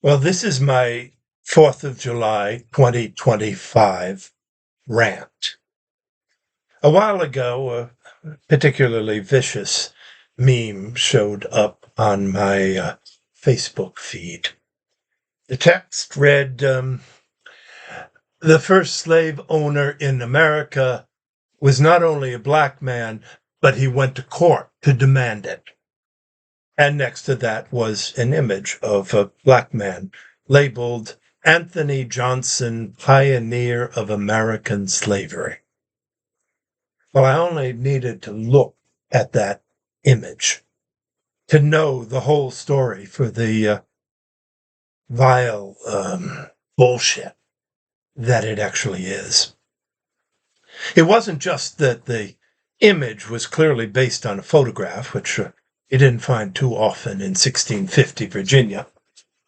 Well, this is my 4th of July 2025 rant. A while ago, a particularly vicious meme showed up on my Facebook feed. The text read, the first slave owner in America was not only a black man, but he went to court to demand it. And next to that was an image of a black man labeled Anthony Johnson, pioneer of American slavery. Well, I only needed to look at that image to know the whole story for the vile bullshit that it actually is. It wasn't just that the image was clearly based on a photograph, which you didn't find too often in 1650 Virginia.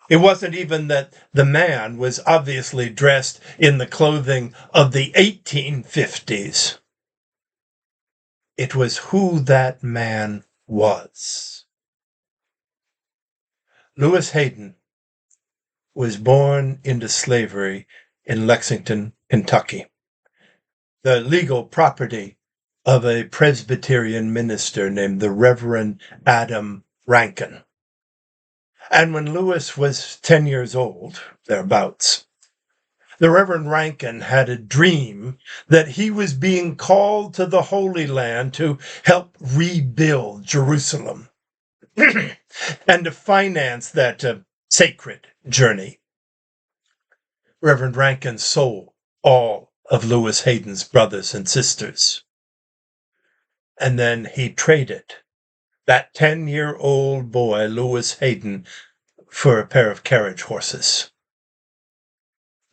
It wasn't even that the man was obviously dressed in the clothing of the 1850s. It was who that man was. Lewis Hayden was born into slavery in Lexington, Kentucky, the legal property of a Presbyterian minister named the Reverend Adam Rankin. And when Lewis was 10 years old, thereabouts, the Reverend Rankin had a dream that he was being called to the Holy Land to help rebuild Jerusalem and to finance that sacred journey. Reverend Rankin sold all of Lewis Hayden's brothers and sisters. And then he traded that 10-year-old boy, Lewis Hayden, for a pair of carriage horses.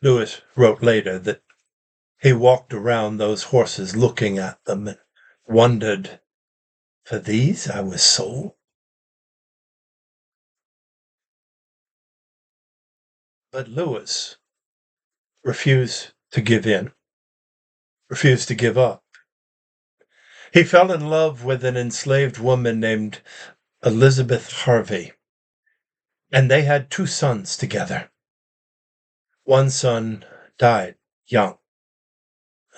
Lewis wrote later that he walked around those horses looking at them and wondered, for these I was sold? But Lewis refused to give in, refused to give up. He fell in love with an enslaved woman named Elizabeth Harvey, and they had 2 sons together. One son died young.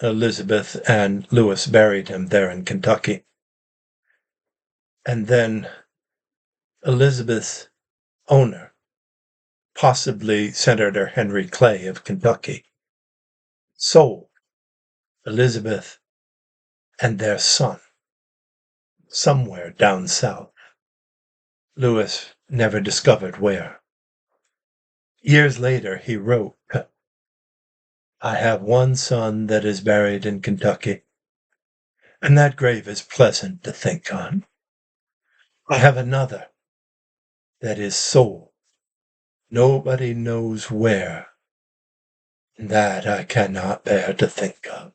Elizabeth and Lewis buried him there in Kentucky. And then Elizabeth's owner, possibly Senator Henry Clay of Kentucky, sold Elizabeth and their son somewhere down south. Lewis never discovered where. Years later, he wrote, I have one son that is buried in Kentucky, and that grave is pleasant to think on. I have another that is sold. Nobody knows where, and that I cannot bear to think of.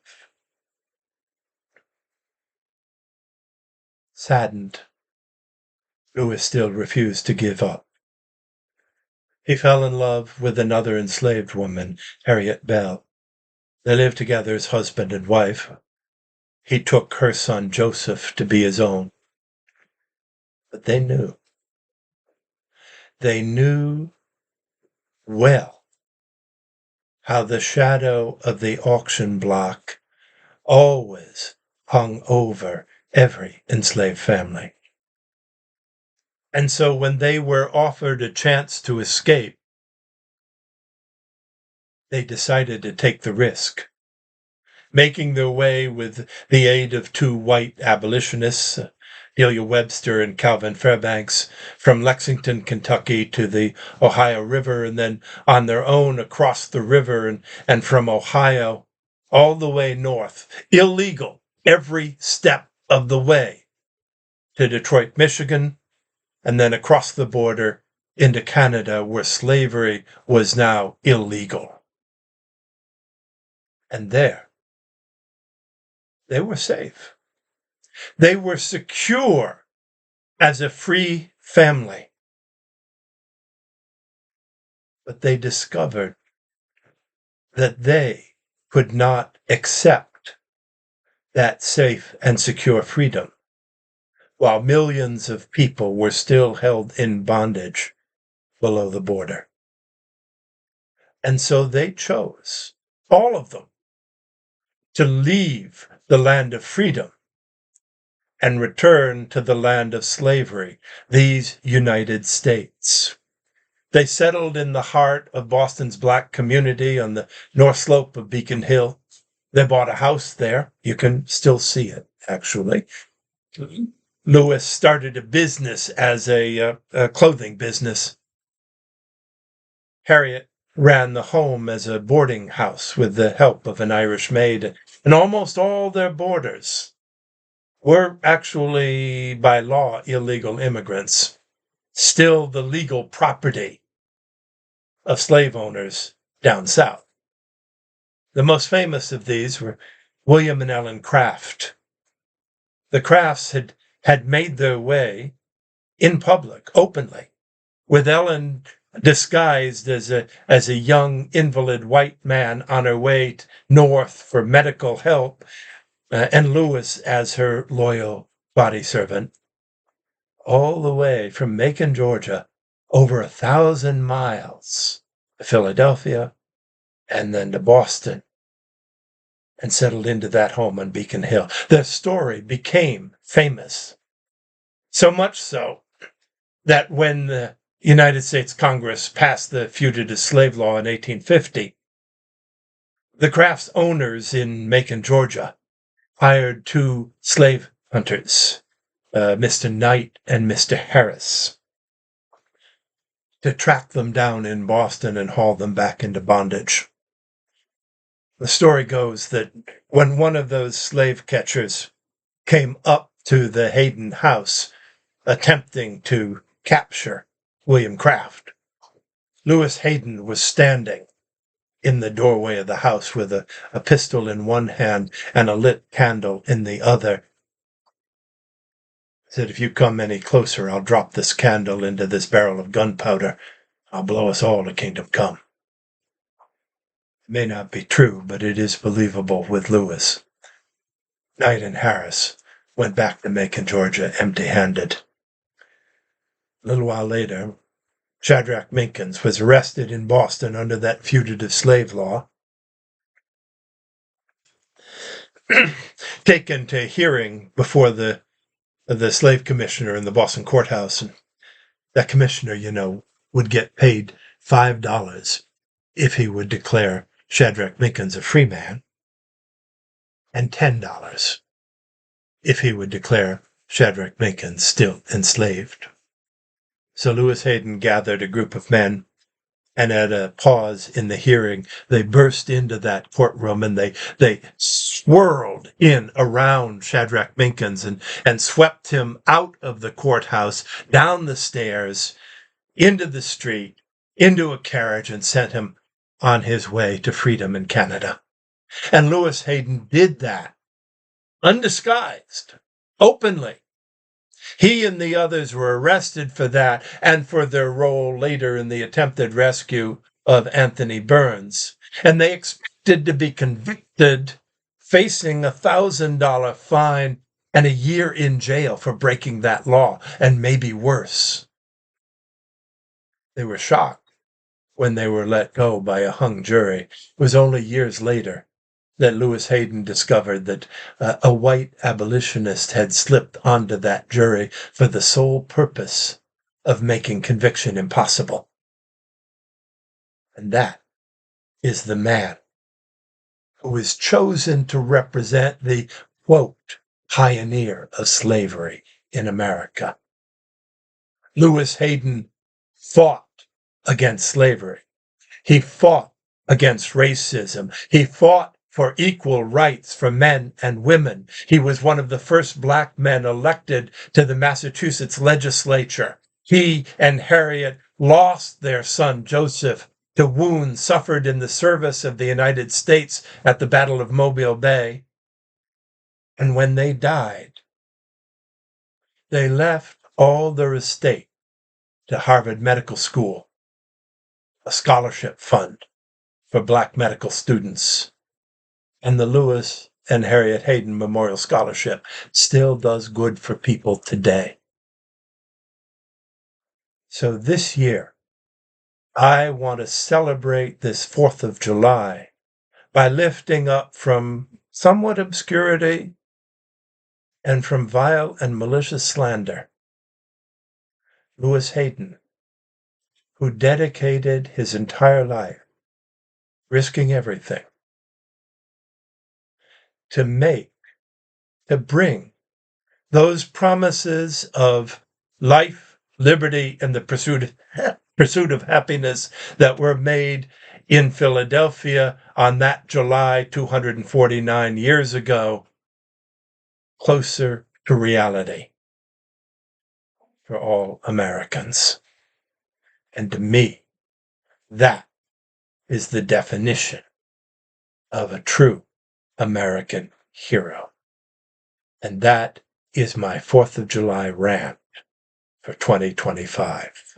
Saddened, Lewis still refused to give up. He fell in love with another enslaved woman, Harriet Bell. They lived together as husband and wife. He took her son Joseph to be his own. But they knew well how the shadow of the auction block always hung over every enslaved family. And so when they were offered a chance to escape, they decided to take the risk, making their way with the aid of 2 white abolitionists, Delia Webster and Calvin Fairbanks, from Lexington, Kentucky to the Ohio River, and then on their own across the river and from Ohio all the way north, illegal every step of the way, to Detroit, Michigan, and then across the border into Canada, where slavery was now illegal. And there, they were safe. They were secure as a free family. But they discovered that they could not accept that safe and secure freedom, while millions of people were still held in bondage below the border. And so they chose, all of them, to leave the land of freedom and return to the land of slavery, these United States. They settled in the heart of Boston's black community on the north slope of Beacon Hill. They bought a house there. You can still see it, actually. Lewis started a business as a clothing business. Harriet ran the home as a boarding house with the help of an Irish maid, and almost all their boarders were actually, by law, illegal immigrants, still the legal property of slave owners down south. The most famous of these were William and Ellen Craft. The Crafts had made their way in public, openly, with Ellen disguised as a young invalid white man on her way north for medical help, and Lewis as her loyal body servant, all the way from Macon, Georgia, over 1,000 miles to Philadelphia and then to Boston, and settled into that home on Beacon Hill. Their story became famous, so much so that when the United States Congress passed the Fugitive Slave Law in 1850, the Crafts owners in Macon, Georgia, hired 2 slave hunters, Mr. Knight and Mr. Harris, to track them down in Boston and haul them back into bondage. The story goes that when one of those slave catchers came up to the Hayden house attempting to capture William Craft, Lewis Hayden was standing in the doorway of the house with a pistol in one hand and a lit candle in the other. He said, "If you come any closer, I'll drop this candle into this barrel of gunpowder. I'll blow us all to kingdom come." It may not be true, but it is believable with Lewis. Knight and Harris went back to Macon, Georgia, empty-handed. A little while later, Shadrach Minkins was arrested in Boston under that fugitive slave law, taken to hearing before the slave commissioner in the Boston courthouse. And that commissioner, would get paid $5 if he would declare Shadrach Minkins a free man, and $10 if he would declare Shadrach Minkins still enslaved. So Lewis Hayden gathered a group of men, and at a pause in the hearing, they burst into that courtroom and they swirled in around Shadrach Minkins and swept him out of the courthouse, down the stairs, into the street, into a carriage, and sent him on his way to freedom in Canada. And Lewis Hayden did that, undisguised, openly. He and the others were arrested for that and for their role later in the attempted rescue of Anthony Burns. And they expected to be convicted, facing a $1,000 fine and a year in jail for breaking that law, and maybe worse. They were shocked when they were let go by a hung jury. It was only years later that Lewis Hayden discovered that a white abolitionist had slipped onto that jury for the sole purpose of making conviction impossible. And that is the man who is chosen to represent the, quote, pioneer of slavery in America. Lewis Hayden fought against slavery. He fought against racism. He fought for equal rights for men and women. He was one of the first black men elected to the Massachusetts legislature. He and Harriet lost their son Joseph to wounds suffered in the service of the United States at the Battle of Mobile Bay. And when they died, they left all their estate to Harvard Medical School, a scholarship fund for black medical students. And the Lewis and Harriet Hayden Memorial Scholarship still does good for people today. So this year, I want to celebrate this 4th of July by lifting up from somewhat obscurity and from vile and malicious slander Louis Hayden, who dedicated his entire life, risking everything, to bring those promises of life, liberty, and the pursuit of happiness that were made in Philadelphia on that July 249 years ago closer to reality for all Americans. And to me, that is the definition of a true American hero. And that is my 4th of July rant for 2025.